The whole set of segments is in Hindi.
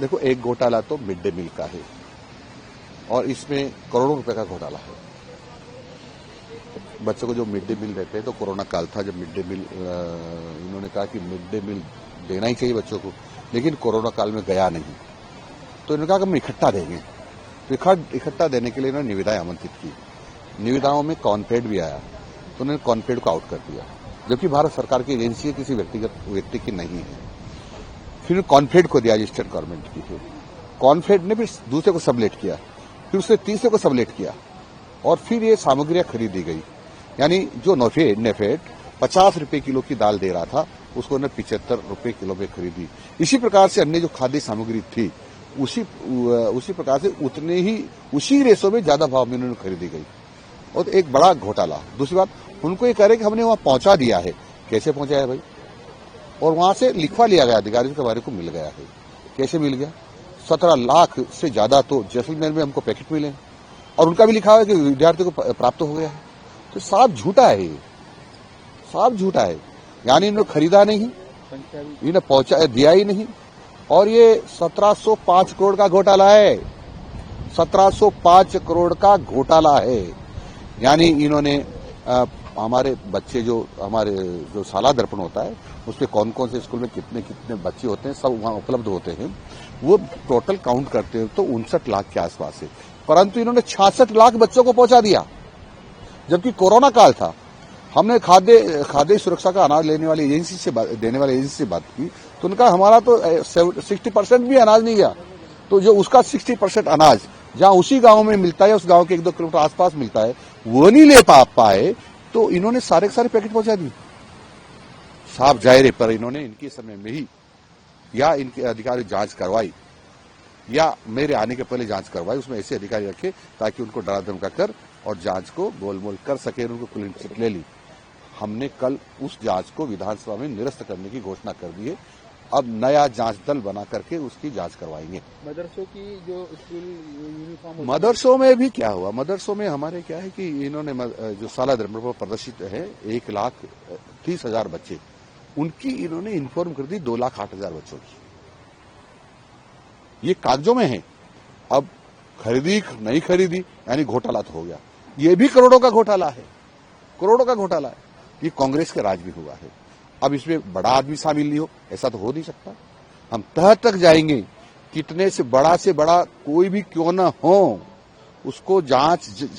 देखो, एक घोटाला तो मिड डे मील का है और इसमें करोड़ों रुपए का घोटाला है। बच्चों को जो मिड डे मील देते हैं, तो कोरोना काल था जब मिड डे मील इन्होंने कहा कि मिड डे मील देना ही चाहिए बच्चों को, लेकिन कोरोना काल में गया नहीं, तो इन्होंने कहा कि हम इकट्ठा देंगे। तो इकट्ठा देने के लिए इन्होंने निविदाएं आमंत्रित की। निविदाओं में कॉन्फेड भी आया, तो उन्होंने कॉन्फेड को आउट कर दिया, जबकि भारत सरकार की एजेंसी किसी व्यक्ति की नहीं है। फिर कॉन्फेड को दिया, स्टेट गवर्नमेंट की थी। कॉन्फेड ने फिर दूसरे को सबलेट किया, फिर उसने तीसरे को सबलेट किया, और फिर ये सामग्रियां खरीदी गई। यानी जो नेफेड 50 रुपए किलो की दाल दे रहा था, उसको उन्होंने 75 रुपए किलो में खरीदी। इसी प्रकार से अन्य जो खाद्य सामग्री थी, उसी प्रकार से उसी रेशो में ज्यादा भाव में उन्होंने खरीदी गई, और एक बड़ा घोटाला। दूसरी बात, उनको ये कह रहे कि हमने वहां पहुंचा दिया है। कैसे पहुंचाया भाई? और वहां से लिखवा लिया गया, अधिकारियों के बारे को मिल गया है। कैसे मिल गया? 17 लाख से ज्यादा तो जैसलमेर में हमको पैकेट मिले, और उनका भी लिखा हुआ है कि विद्यार्थियों को प्राप्त हो गया है। तो साफ झूठा है, ये साफ झूठा है। यानी इन्होंने खरीदा नहीं, इन्हें पहुंचा दिया ही नहीं, और ये 1705 करोड़ का घोटाला है। 1705 करोड़ का घोटाला है। यानी इन्होंने हमारे बच्चे जो शाला दर्पण होता है, उसमें कौन कौन से स्कूल में कितने कितने बच्चे होते हैं, सब वहां उपलब्ध होते हैं। वो टोटल काउंट करते हैं तो 59 लाख के आसपास है, परंतु इन्होंने 66 लाख बच्चों को पहुंचा दिया। जबकि कोरोना काल था, हमने खाद्य सुरक्षा का अनाज देने वाली एजेंसी से बात की, तो उनका हमारा तो 60% भी अनाज नहीं गया। तो जो उसका 60% अनाज जहां उसी गांव में मिलता है, उस गांव के 1-2 किलोमीटर आसपास मिलता है, वो नहीं ले पाए, तो इन्होंने सारे के सारे पैकेट पहुंचा दिए। साफ जाहिर है, पर इन्होंने इनके समय में ही या इनके अधिकारी जांच करवाई, या मेरे आने के पहले जांच करवाई, उसमें ऐसे अधिकारी रखे ताकि उनको डरा धमका कर और जांच को गोलमोल कर सके, उनको क्लीन चिट ले ली। हमने कल उस जांच को विधानसभा में निरस्त करने की घोषणा कर दी है। अब नया जांच दल बना करके उसकी जांच करवाएंगे। मदरसों की जो स्कूल यूनिफॉर्म, मदरसों में भी क्या हुआ? मदरसों में हमारे क्या है कि इन्होंने जो शाला दर्पण पर प्रदर्शित है 1,30,000 बच्चे, उनकी इन्होंने इन्फॉर्म कर दी 2,08,000 बच्चों की। ये कागजों में है। अब खरीदी नहीं खरीदी, यानी घोटाला तो हो गया। ये भी करोड़ों का घोटाला है, करोड़ों का घोटाला है। ये कांग्रेस के राज में हुआ है। अब इसमें बड़ा आदमी शामिल नहीं हो, ऐसा तो हो नहीं सकता। हम तह तक जाएंगे, कितने से बड़ा कोई भी क्यों न हो, उसको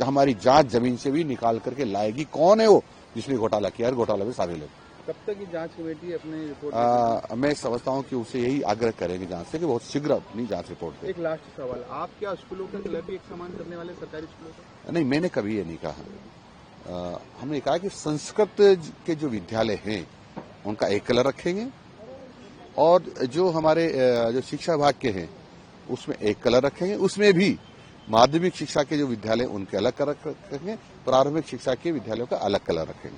हमारी जांच जमीन से भी निकाल करके लाएगी। कौन है वो जिसने घोटाला किया, घोटाला में शामिल है। कब तक जांच कमेटी अपनी रिपोर्ट? मैं समझता हूं कि उसे यही आग्रह करेंगे जांच से कि बहुत शीघ्र अपनी जांच रिपोर्ट दे। एक लास्ट सवाल, आप क्या स्कूलों के खिलाफ भी एक समान करने वाले सरकारी स्कूलों का? नहीं, मैंने कभी ये नहीं कहा। हमने कहा कि संस्कृत के जो विद्यालय हैं उनका एक कलर रखेंगे, और जो हमारे जो शिक्षा विभाग के हैं उसमें एक कलर रखेंगे। उसमें भी माध्यमिक शिक्षा के जो विद्यालय उनके अलग कलर रखेंगे, प्रारंभिक शिक्षा के विद्यालयों का अलग कलर रखेंगे।